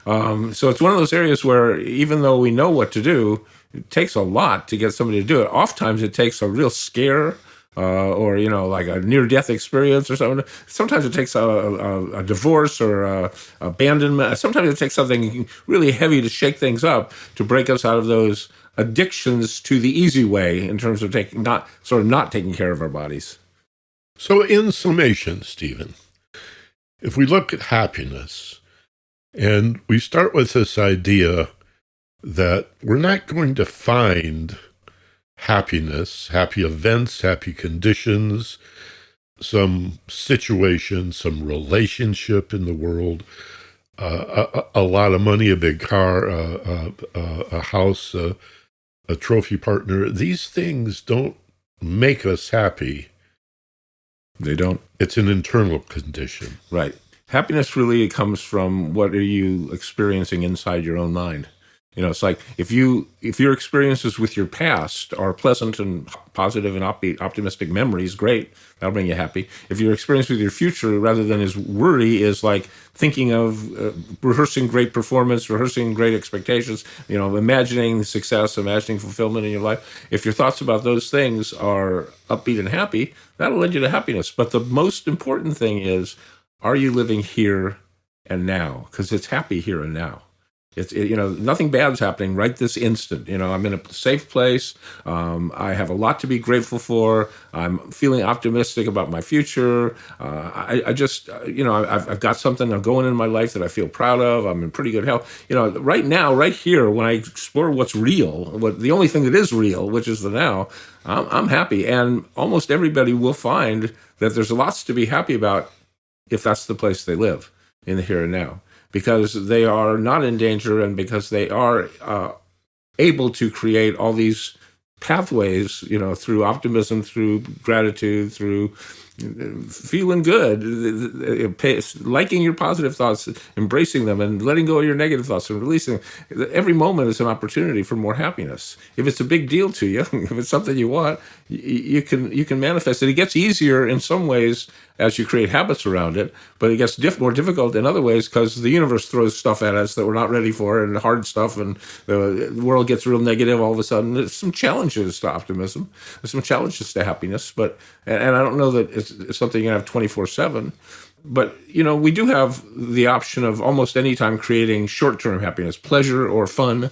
S2: So it's one of those areas where even though we know what to do, it takes a lot to get somebody to do it. Oftentimes it takes a real scare or, like a near-death experience or something. Sometimes it takes a divorce or abandonment. Sometimes it takes something really heavy to shake things up, to break us out of those addictions to the easy way in terms of not taking care of our bodies.
S3: So in summation, Stephen, if we look at happiness, and we start with this idea that we're not going to find happiness, happy events, happy conditions, some situation, some relationship in the world, a lot of money, a big car, a house, a trophy partner. These things don't make us happy.
S2: They don't.
S3: It's an internal condition.
S2: Right. Happiness really comes from what are you experiencing inside your own mind. It's like if your experiences with your past are pleasant and positive and upbeat, optimistic memories, great, that'll bring you happy. If your experience with your future, rather than as worry, is like thinking of rehearsing great performance, rehearsing great expectations, imagining success, imagining fulfillment in your life. If your thoughts about those things are upbeat and happy, that'll lead you to happiness. But the most important thing is, are you living here and now? Because it's happy here and now. Nothing bad's happening right this instant. I'm in a safe place. I have a lot to be grateful for. I'm feeling optimistic about my future. I've got something I'm going in my life that I feel proud of. I'm in pretty good health. Right now, right here, when I explore what's real, the only thing that is real, which is the now, I'm happy. And almost everybody will find that there's lots to be happy about if that's the place they live, in the here and now. Because they are not in danger and because they are able to create all these pathways, through optimism, through gratitude, through feeling good, liking your positive thoughts, embracing them, and letting go of your negative thoughts and releasing them. Every moment is an opportunity for more happiness. If it's a big deal to you, if it's something you want, you can manifest it. It gets easier in some ways as you create habits around it, but it gets more difficult in other ways because the universe throws stuff at us that we're not ready for, and hard stuff, and the world gets real negative all of a sudden. There's some challenges to optimism. There's some challenges to happiness, and I don't know that it's something you have 24/7. But, we do have the option of almost any time creating short-term happiness, pleasure or fun,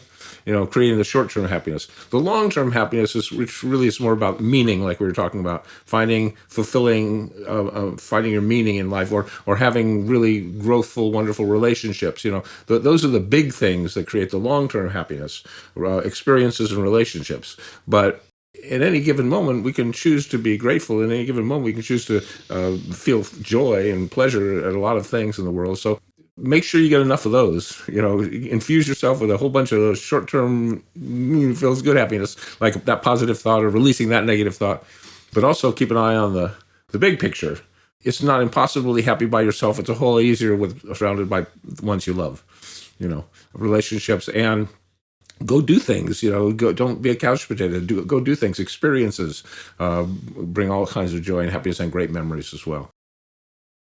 S2: creating the short-term happiness. The long-term happiness which really is more about meaning, like we were talking about, finding your meaning in life, or having really growthful, wonderful relationships. Those are the big things that create the long-term happiness, experiences and relationships. But at any given moment, we can choose to be grateful. In any given moment, we can choose to feel joy and pleasure at a lot of things in the world. So make sure you get enough of those. Infuse yourself with a whole bunch of those short-term, feels good happiness, like that positive thought or releasing that negative thought. But also keep an eye on the big picture. It's not impossible to be happy by yourself. It's a whole lot easier surrounded by the ones you love, relationships, and go do things, don't be a couch potato. Go do things. Experiences bring all kinds of joy and happiness and great memories as well.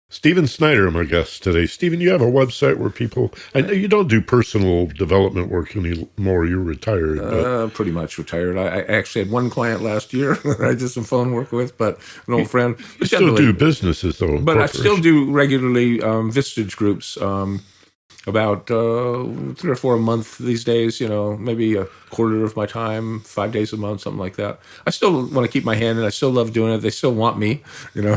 S3: Stephen Snyder, my guest today. Stephen, you have a website where people, I know you don't do personal development work anymore. You're retired. But
S2: pretty much retired. I actually had one client last year I did some phone work with, but an old friend.
S3: You still do businesses, though.
S2: But I still do regularly Vistage groups, about 3 or 4 a month these days, maybe a quarter of my time, 5 days a month, something like that. I still want to keep my hand in. I still love doing it. They still want me,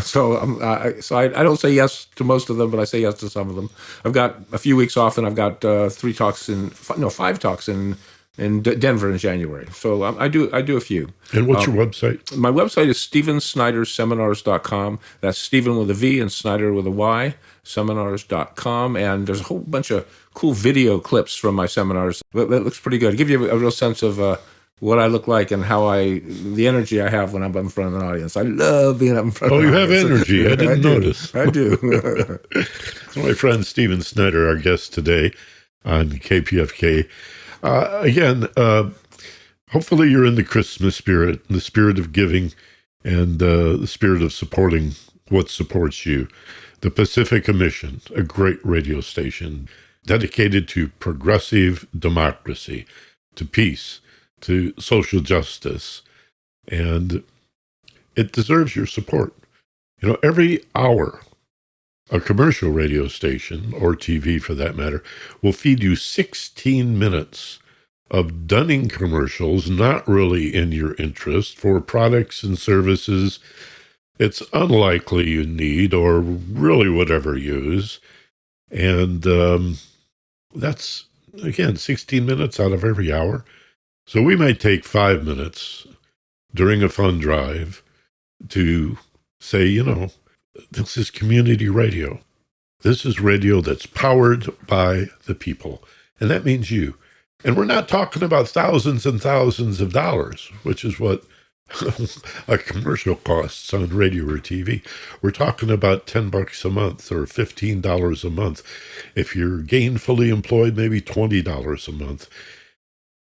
S2: so I don't say yes to most of them, but I say yes to some of them. I've got a few weeks off, and I've got 5 talks in Denver in January. So I do a few.
S3: And what's your website?
S2: My website is StephenSnyderSeminars.com. That's Stephen with a V and Snyder with a Y. Seminars.com, and there's a whole bunch of cool video clips from my seminars. That looks pretty good. Give you a real sense of what I look like and the energy I have when I'm in front of an audience. I love being up in front of an audience.
S3: Oh, you have energy. I didn't notice.
S2: I do.
S3: So my friend Stephen Snyder, our guest today on KPFK. Again, hopefully you're in the Christmas spirit, the spirit of giving, and the spirit of supporting what supports you. The Pacifica Mission, a great radio station dedicated to progressive democracy, to peace, to social justice, and it deserves your support. Every hour, a commercial radio station, or TV for that matter, will feed you 16 minutes of dunning commercials not really in your interest for products and services it's unlikely you need or really would ever use. And that's, again, 16 minutes out of every hour. So we might take 5 minutes during a fund drive to say, this is community radio. This is radio that's powered by the people. And that means you. And we're not talking about thousands and thousands of dollars, which is what a commercial costs on radio or TV. We're talking about $10 a month or $15 a month. If you're gainfully employed, maybe $20 a month.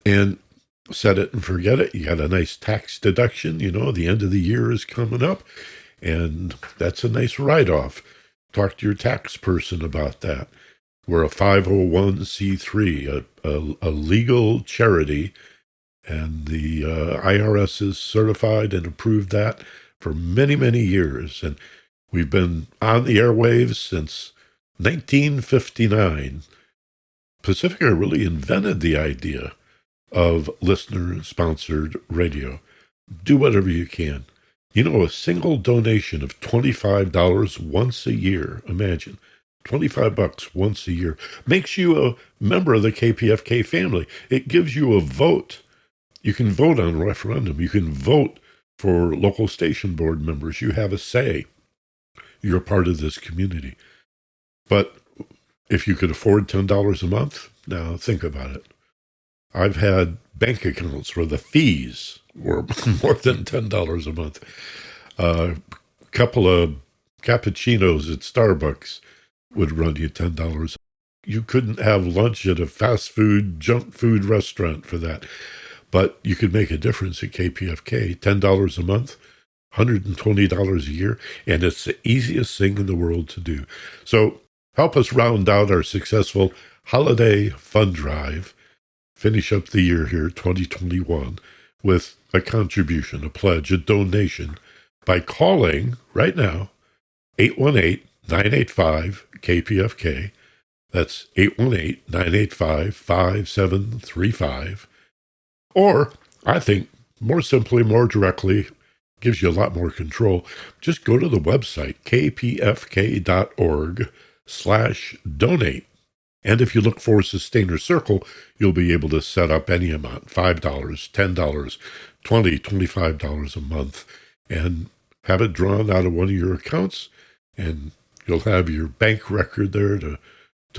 S3: And set it and forget it. You got a nice tax deduction. The end of the year is coming up, and that's a nice write-off. Talk to your tax person about that. We're a 501c3, a legal charity, and the IRS is certified and approved that for many, many years. And we've been on the airwaves since 1959. Pacifica really invented the idea of listener-sponsored radio. Do whatever you can. A single donation of $25 once a year, imagine, $25 once a year, makes you a member of the KPFK family. It gives you a vote. You can vote on a referendum. You can vote for local station board members. You have a say. You're part of this community. But if you could afford $10 a month, now think about it. I've had bank accounts where the fees were more than $10 a month. A couple of cappuccinos at Starbucks would run you $10. You couldn't have lunch at a fast food, junk food restaurant for that. But you could make a difference at KPFK. $10 a month, $120 a year, and it's the easiest thing in the world to do. So help us round out our successful holiday fund drive. Finish up the year here, 2021, with a contribution, a pledge, a donation by calling right now 818-985-KPFK. That's 818-985-5735. Or, I think, more simply, more directly, gives you a lot more control. Just go to the website, kpfk.org/donate. And if you look for Sustainer Circle, you'll be able to set up any amount, $5, $10, $20, $25 a month, and have it drawn out of one of your accounts, and you'll have your bank record there to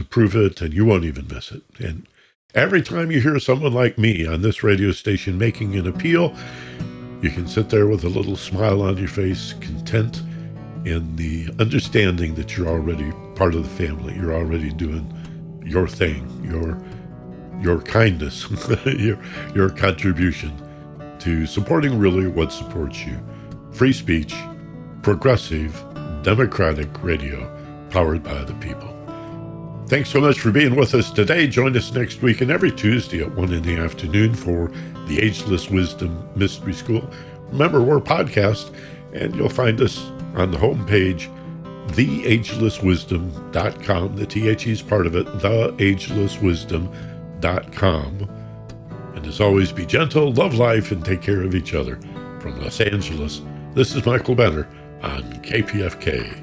S3: prove it, and you won't even miss it. And every time you hear someone like me on this radio station making an appeal, you can sit there with a little smile on your face, content in the understanding that you're already part of the family. You're already doing your thing, your kindness, your contribution to supporting really what supports you. Free speech, progressive, democratic radio, powered by the people. Thanks so much for being with us today. Join us next week and every Tuesday at 1 p.m. for the Ageless Wisdom Mystery School. Remember, we're a podcast, and you'll find us on the homepage, theagelesswisdom.com. The THE is part of it, theagelesswisdom.com. And as always, be gentle, love life, and take care of each other. From Los Angeles, this is Michael Benner on KPFK.